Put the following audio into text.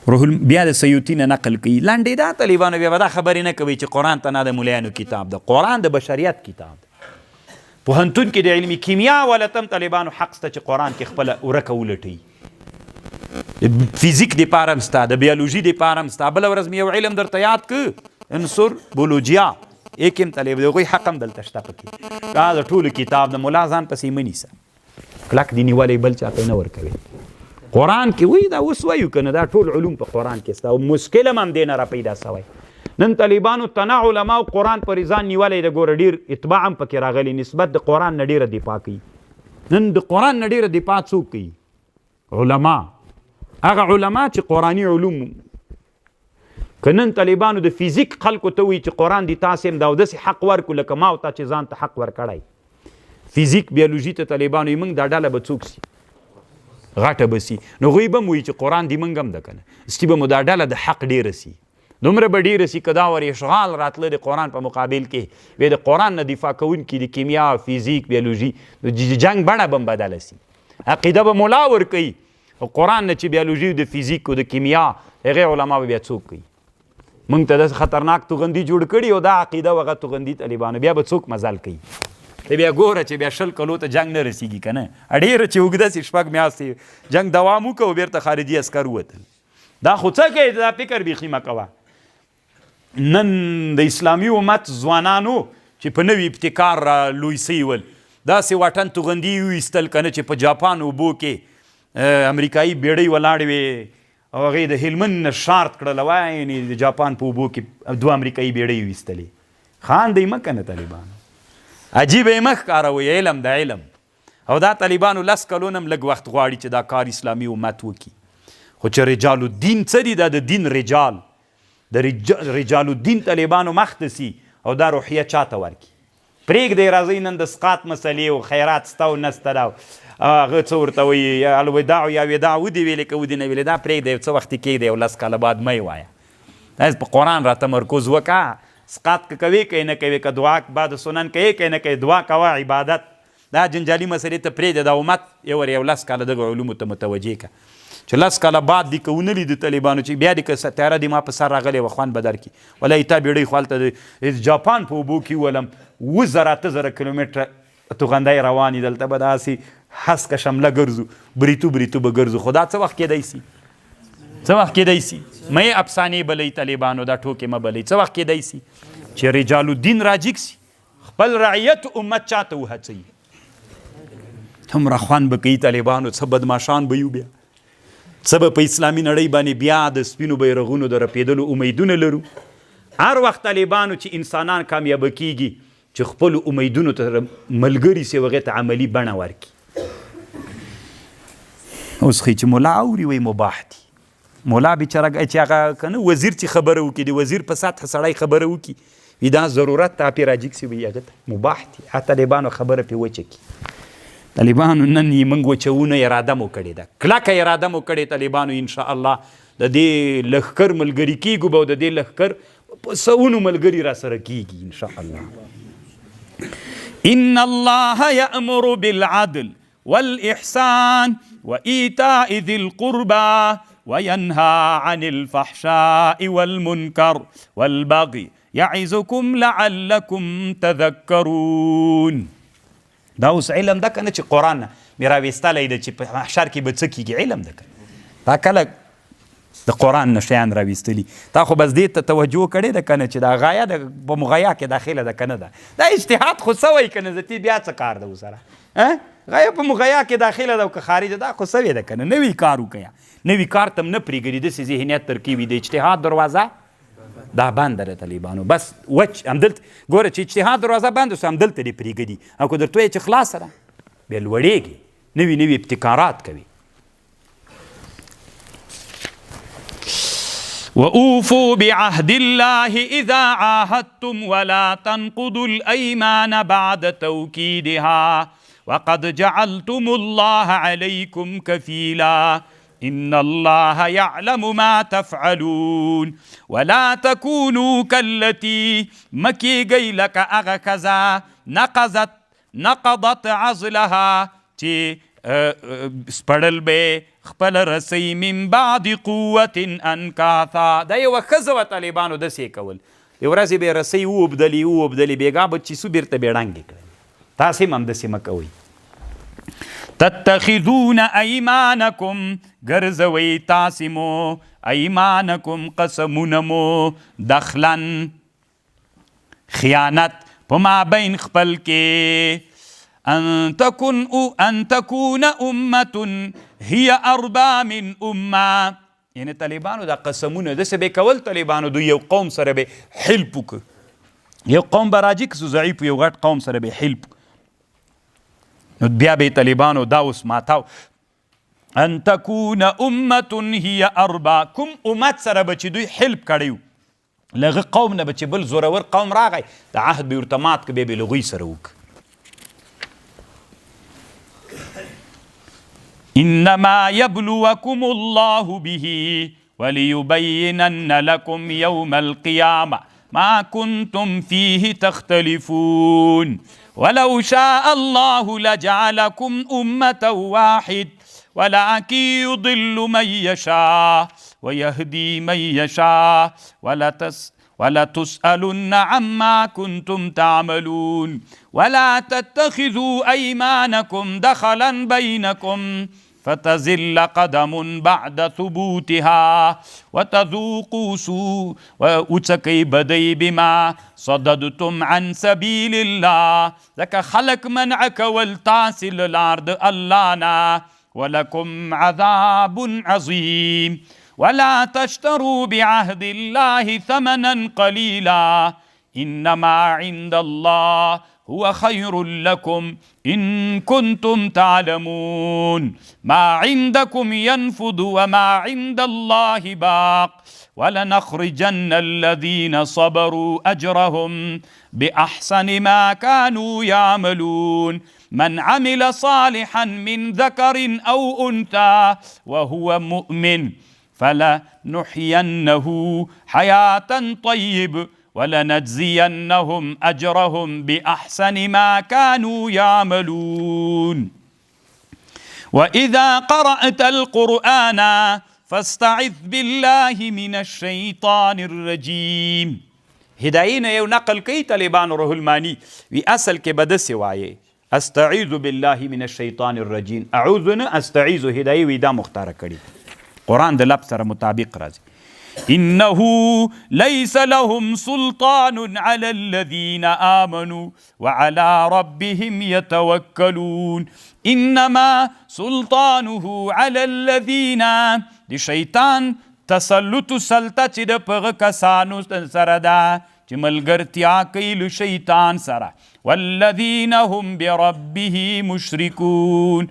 بیا د سیوطي نه نقل کوي لنډې دا طالبانو بیا به دا خبرې نه کوي چې قرآن ته نه د مليانو کتاب ده، قرآن د بشریت کتاب ده. پوهنتون کې د علمي کیمیا ولتم طالبانو حق شته چې قرآن کې خپله ورکه ولټوي. فیزیک د پاره هم ستا، د بیالوژي د پاره هم ستا. بله ورځ مې یو علم درته یاد که عنصر بولوجیا ایک هم طالب د هغوی حق هم دلته شته پکې. دا د ټولو کتاب د ملا ځان پسې مه نیسه، کلک دې نیولی بل چاته نه ورکوي. قرآن کې وایي دا اوس وایو که نه، دا ټول علوم په قرآن کې سته او مشکل هم دې نه را پیدا سوی. نن طالبانو تنع علماو قرآن پر ځان نیولی د ګوره ډېر اتباع هم پکې راغلی، نسبت د قرآن نه ډېره دفاع کوي. نن د قرآن نه ډېره دفاع څوک کوي؟ علما. هغه علما چې قرآني علوم که نن طالبانو د فیزیک خلکو ته وایي چې قرآن دی تاسې هم دا اوداسې حق ورکړو لکه ما او تا چې ځان ته حق ورکړی. فیزیک بیالوژي ته طالبانو یې موږ دا ډله به څوک سي؟ غټه به سي. نو هغوی به م وایي چې قرآن دی موږ هم ده که نه، سټي به مو دا ډله د حق ډېره سي، دومره به ډېره سي که دا ور اشغال راتله د قرآن په مقابل کې بیا د قرآن نه دفاع کوونکي د کیمیا فیزیک بیالوژي د جنګ بڼه به هم بدله سي. عقیده به ملا ورکوي او قرآن نه چې بیالوژي د فیزیک او د کیمیا هغې علما به بیا څوک کوي؟ موږ ته داسې خطرناک توغندي جوړ کړي او دا عقیده هغه توغندي طالبانو بیا به څوک مزل کوي؟ ته بیا ګوره چې بیا 20 کلو ته جنګ نه رسېږي که نه، ډېره چې اوږده سي 6 میاشتې جنګ دوام وکړه او بیرته خارجي عسکر ووتل. دا خو څه کوي؟ دا فکر بیخي مه کوه. نن د اسلامي امت ځوانانو چې په نوي ابتکار را لوی سوي ول، داسې واټن توغندي وایستل که نه چې په جاپان اوبو کې امریکایي بیړۍ ولاړې وې او هغې د هلمند نه شارت کړله، وایي یعنې د جاپان په اوبو کې 2 امریکایي بیړۍ ویستلې. خاندئ مه که نه طالبانو، عجیبه یې مه ښکاروئ. علم د علم او دا طالبانو 10 کلونه هم لږ وخت غواړي چې دا کار اسلامي امت وکړي. خو چې رجال الدین څه دي؟ دا د دین رجال، د رجال الدین طالبانو مخته سي او دا روحیه چاته ورکړي؟ پرېږدئ راځئ نن د سقاط مسلې او خیرات سته او نسته ده هغه څه ورته وایي الوداع یا وداع ودې ویلې که ودې نه ویلې، دا پرېږدئ څه وخت یې کېږدئ او 10 کاله بعد مه یې وایه. دا په قرآن را تمرکز وکړه. سقاط که کوي که نه کوي، که دعا بعد سنن کوي که نه کوي، دعا کوه عبادت. دا جنجالي مسلې ته پرېږده. دا امت یو 10 کاله دغه علومو ته متوجه که چې 10 کاله بعد دي که ونه لیدي طالبانو چې بیا دي که تیاره دي ما په سر راغلی وه خوند به درکړي. ولا تا بیړۍ خو هلته د جاپان په اوبو کې ولم 7,000 کیلومتره توغندی روانې، دلته به داسې هسکه شمله ګرځو، بریتو به ګرځو. خو دا څه وخت کېدی سي؟ څه وخت کېدی سي؟ مه یې افسانې بلئ طالبانو، دا ټوکې مه بلئ. څه وخت کېدی سي چې رجال الدین راجګ سي، خپل رعیت امت چاته وهڅوي؟ هومره خوند به کوي طالبانو، څه بدماشان به یو، بیا څه به په اسلامي نړۍ باندې بیا د سپینو بیرغونو د رپېدلو امیدونه لرو. هر وخت طالبانو چې انسانان کامیابه کیږي چې خپلو امیدونو ته ملګري سي، هغې ته عملي بڼه ورکړي. اوس خی چې ملا اوري وایي مباح دي. ملا بیچاره چې هغه که نه وزیر چې خبره وکړي، د وزیر په سطح سړی خبره وکړي، وي دا ضرورت ته پې راجګ سي، وایي هغه ته مباح دي. طالبانو خبره پې وچه کړي. طالبانو نن یې موږ وچونه اراده مو کړې ده، کلکه اراده مو کړې طالبانو انشاءالله د دې لښکر ملګري کیږو به او د دې لښکر په سوونو ملګري را سره کیږي انشاءالله. ان الله یأمر بالعدل والإحسان وإيتاء ذي القربى وينهى عن الفحشاء والمنكر والبغي يعظكم لعلكم تذكرون. دا اوس علم ده کنه چې قرآن نه مې راویستلی ده چې په محشر کې به څه کېږي، علم ده کنه. تا کله د قرآن نه شیان راویستلي، تا خو بس دې ته توجه کړې ده کنه چې دا غایه ده په مغیا کې داخله ده کنه. ده دا اجتهاد خو سوی کنه، زتی بیا څه کار ده ورسره؟ غایه په مغیا کې داخله ده او که خارجه ده خو سوی ده کنه. نوي کار وکړه، نوي کار ته هم نه پرېږدي، داسې ذهنیت ترکیب وي. د اجتهاد دروازه دا بنده ده طالبانو، بس وچ همدلته ګوره چې اجتهاد دروازه بنده سو همدلته دې پرېږدي. او که درته وایي چې خلاصه ده بیا لوړېږي، نوي ابتکارات کوي. وأوفوا بعهد الله إذا عاهدتم ولا تنقضوا الأيمان بعد توكيدها وقد جعلتم الله عليكم كفيلا إن الله يعلم ما تفعلون ولا تكونوا كالتي مكي لك أغا كذا نقضت عزلها تي سپړل به خپل رسۍ من بعد قوت انکاثا. دا یوه ښځه وه طالبانو داسې کول، د ورځې به یې رسۍ ووبدلې بېګا به چې سو بېرته به یې ړنګې کړل. تاسې هم همداسې مه کوئ. تتخذون ایمانکم ګرځوئ تاسې مو ایمانکم قسمونه مو دخلن خیانت په مابین خپل کې ان تكون امة هي اربا من امه. یعنی طالبانو دا قسمونه داسې به کول طالبانو دوی یو قوم سره به حلف وکړه، یو قوم به راځي که څه ضعیف یو غټ قوم سره به حلف نو بیا به طالبانو دا اوس ماتاو. ان تكون امة هي اربا، کوم امت سره به چې دوی حلف کړی و لغه قوم نه به چې بل زورور قوم راغی د عهد به ورته مات که بیا به لغوی سره وکړه. انما يبلوكم الله به وليبينن لكم يوم القيامة ما كنتم فيه تختلفون ولو شاء الله لجعلكم أمة واحد ولكن يضل من يشاء ويهدي من يشاء ولتسألن عما كنتم تعملون ولا تتخذوا أيمانكم دخلا بينكم فتزل قدم بعد ثبوتها وتذوقوا سوء وأتكي بدي بما صددتم عن سبيل الله ذاك خلق منعك والتاسل الأرض اللانا ولكم عذاب عظيم ولا تشتروا بعهد الله ثمنا قليلا إنما عند الله هو خير لكم إن كنتم تعلمون ما عندكم ينفد وما عند الله باق ولنخرجن الذين صبروا أجرهم بأحسن ما كانوا يعملون من عمل صالحا من ذكر أو أنثى وهو مؤمن فلنحيينه حياة طيبة ولنجزينهم أجرهم بأحسن ما كانوا يعملون وإذا قرأت القرآن فاستعذ بالله من الشيطان الرجيم. هدايين يو نقل كي طالبان روح الماني وي أصل كي بدس وعيه استعيذ بالله من الشيطان الرجيم. أعوذنا استعيذ هداية وي دا مختار كري قرآن ده لفظ سره مطابق رازي. إنه ليس لهم سلطان على الذين آمنوا وعلى ربهم يتوكلون إنما سلطانه على الذين دي شيطان تسلط سلطه چې د پغه کسانو سره ده چې ملګرتیا کوي له شیطان سره والذین هم بربه مشرکون